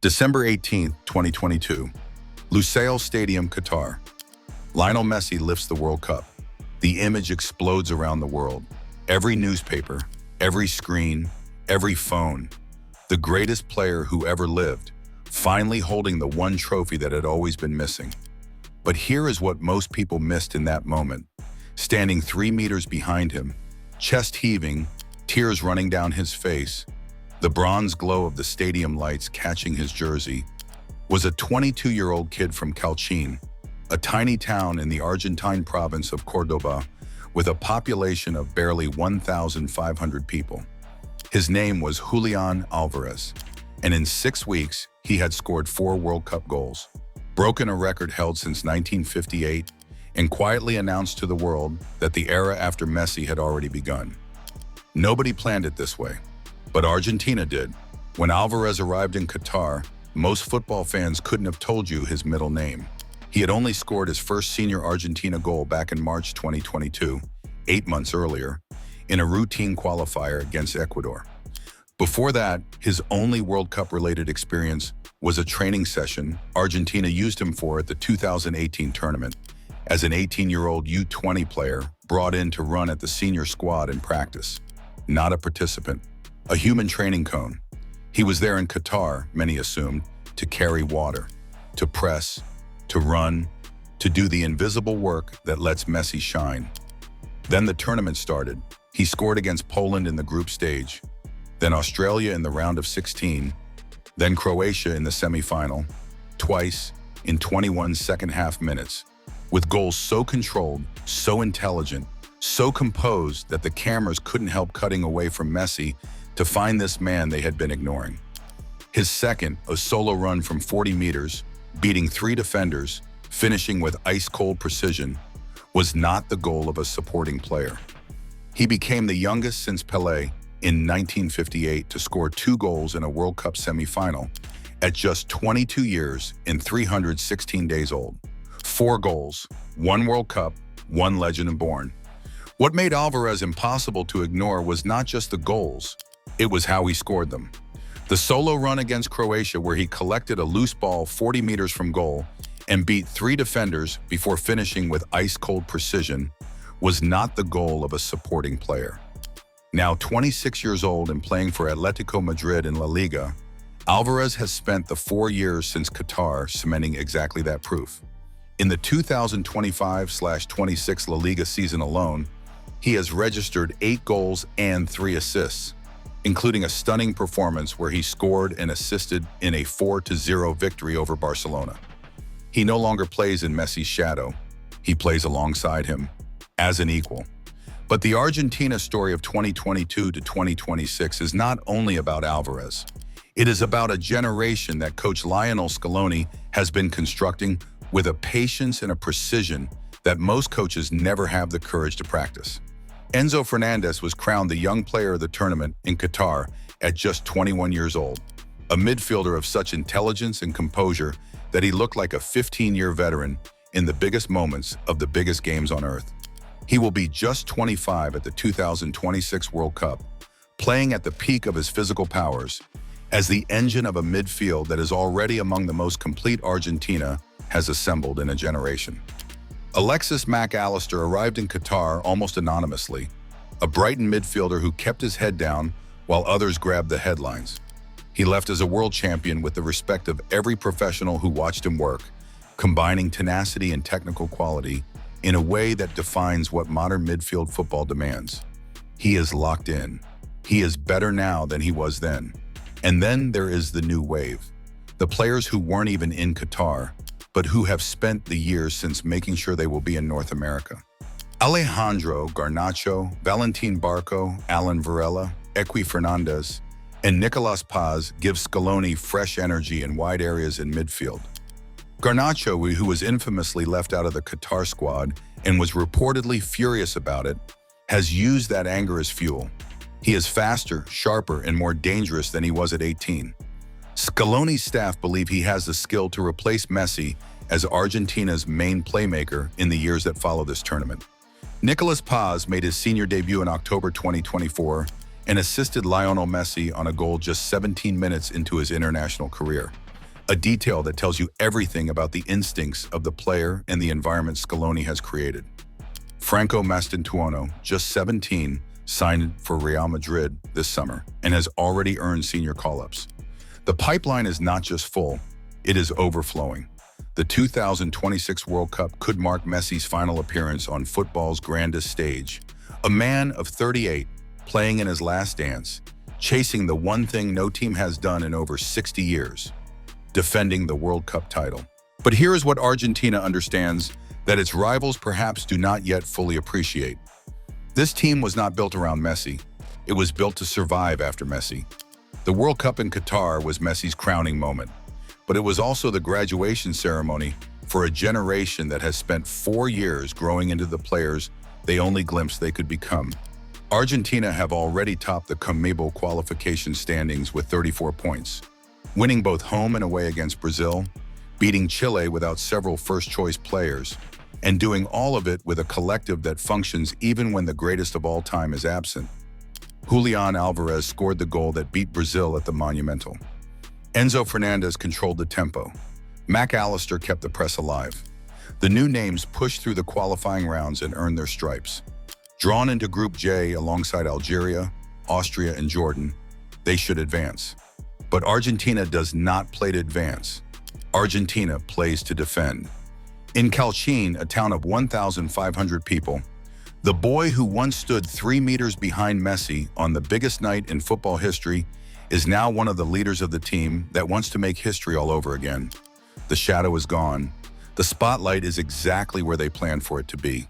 December 18, 2022. Lusail Stadium, Qatar. Lionel Messi lifts the World Cup. The image explodes around the world. Every newspaper, every screen, every phone. The greatest player who ever lived, finally holding the one trophy that had always been missing. But here is what most people missed in that moment. Standing 3 meters behind him, chest heaving, tears running down his face, the bronze glow of the stadium lights catching his jersey, was a 22-year-old kid from Calcín, a tiny town in the Argentine province of Córdoba, with a population of barely 1,500 people. His name was Julián Alvarez, and in 6 weeks, he had scored 4 World Cup goals, broken a record held since 1958, and quietly announced to the world that the era after Messi had already begun. Nobody planned it this way, but Argentina did. When Alvarez arrived in Qatar, most football fans couldn't have told you his middle name. He had only scored his first senior Argentina goal back in March 2022, 8 months earlier, in a routine qualifier against Ecuador. Before that, his only World Cup-related experience was a training session Argentina used him for at the 2018 tournament, as an 18-year-old U20 player brought in to run at the senior squad in practice. Not a participant, a human training cone. He was there in Qatar, many assumed, to carry water, to press, to run, to do the invisible work that lets Messi shine. Then the tournament started. He scored against Poland in the group stage, then Australia in the round of 16, then Croatia in the semi-final, twice in 21 second-half minutes, with goals so controlled, so intelligent, so composed that the cameras couldn't help cutting away from Messi to find this man they had been ignoring. His second, a solo run from 40 meters, beating 3 defenders, finishing with ice-cold precision, was not the goal of a supporting player. He became the youngest since Pelé in 1958 to score 2 goals in a World Cup semi-final at just 22 years and 316 days old. 4 goals, 1 World Cup, 1 legend born. What made Alvarez impossible to ignore was not just the goals, it was how he scored them. The solo run against Croatia, where he collected a loose ball 40 meters from goal and beat 3 defenders before finishing with ice-cold precision, was not the goal of a supporting player. Now 26 years old and playing for Atletico Madrid in La Liga, Alvarez has spent the 4 years since Qatar cementing exactly that proof. In the 2025-26 La Liga season alone, he has registered 8 goals and 3 assists, including a stunning performance where he scored and assisted in a 4-0 victory over Barcelona. He no longer plays in Messi's shadow. He plays alongside him, as an equal. But the Argentina story of 2022 to 2026 is not only about Alvarez. It is about a generation that coach Lionel Scaloni has been constructing with a patience and a precision that most coaches never have the courage to practice. Enzo Fernandez was crowned the young player of the tournament in Qatar at just 21 years old, a midfielder of such intelligence and composure that he looked like a 15-year veteran in the biggest moments of the biggest games on earth. He will be just 25 at the 2026 World Cup, playing at the peak of his physical powers, as the engine of a midfield that is already among the most complete Argentina has assembled in a generation. Alexis Mac Allister arrived in Qatar almost anonymously, a Brighton midfielder who kept his head down while others grabbed the headlines. He left as a world champion with the respect of every professional who watched him work, combining tenacity and technical quality in a way that defines what modern midfield football demands. He is locked in. He is better now than he was then. And then there is the new wave, the players who weren't even in Qatar, but who have spent the years since making sure they will be in North America. Alejandro Garnacho, Valentin Barco, Alan Varela, Equi Fernandez, and Nicolas Paz give Scaloni fresh energy in wide areas in midfield. Garnacho, who was infamously left out of the Qatar squad and was reportedly furious about it, has used that anger as fuel. He is faster, sharper, and more dangerous than he was at 18. Scaloni's staff believe he has the skill to replace Messi as Argentina's main playmaker in the years that follow this tournament. Nicolas Paz made his senior debut in October 2024 and assisted Lionel Messi on a goal just 17 minutes into his international career. A detail that tells you everything about the instincts of the player and the environment Scaloni has created. Franco Mastantuono, just 17, signed for Real Madrid this summer and has already earned senior call-ups. The pipeline is not just full, it is overflowing. The 2026 World Cup could mark Messi's final appearance on football's grandest stage. A man of 38, playing in his last dance, chasing the one thing no team has done in over 60 years, defending the World Cup title. But here is what Argentina understands that its rivals perhaps do not yet fully appreciate. This team was not built around Messi. It was built to survive after Messi. The World Cup in Qatar was Messi's crowning moment, but it was also the graduation ceremony for a generation that has spent 4 years growing into the players they only glimpsed they could become. Argentina have already topped the CONMEBOL qualification standings with 34 points, winning both home and away against Brazil, beating Chile without several first-choice players, and doing all of it with a collective that functions even when the greatest of all time is absent. Julian Alvarez scored the goal that beat Brazil at the Monumental. Enzo Fernandez controlled the tempo. Mac Allister kept the press alive. The new names pushed through the qualifying rounds and earned their stripes. Drawn into Group J alongside Algeria, Austria, and Jordan, they should advance. But Argentina does not play to advance. Argentina plays to defend. In Calcine, a town of 1,500 people, the boy who once stood 3 meters behind Messi on the biggest night in football history is now one of the leaders of the team that wants to make history all over again. The shadow is gone. The spotlight is exactly where they planned for it to be.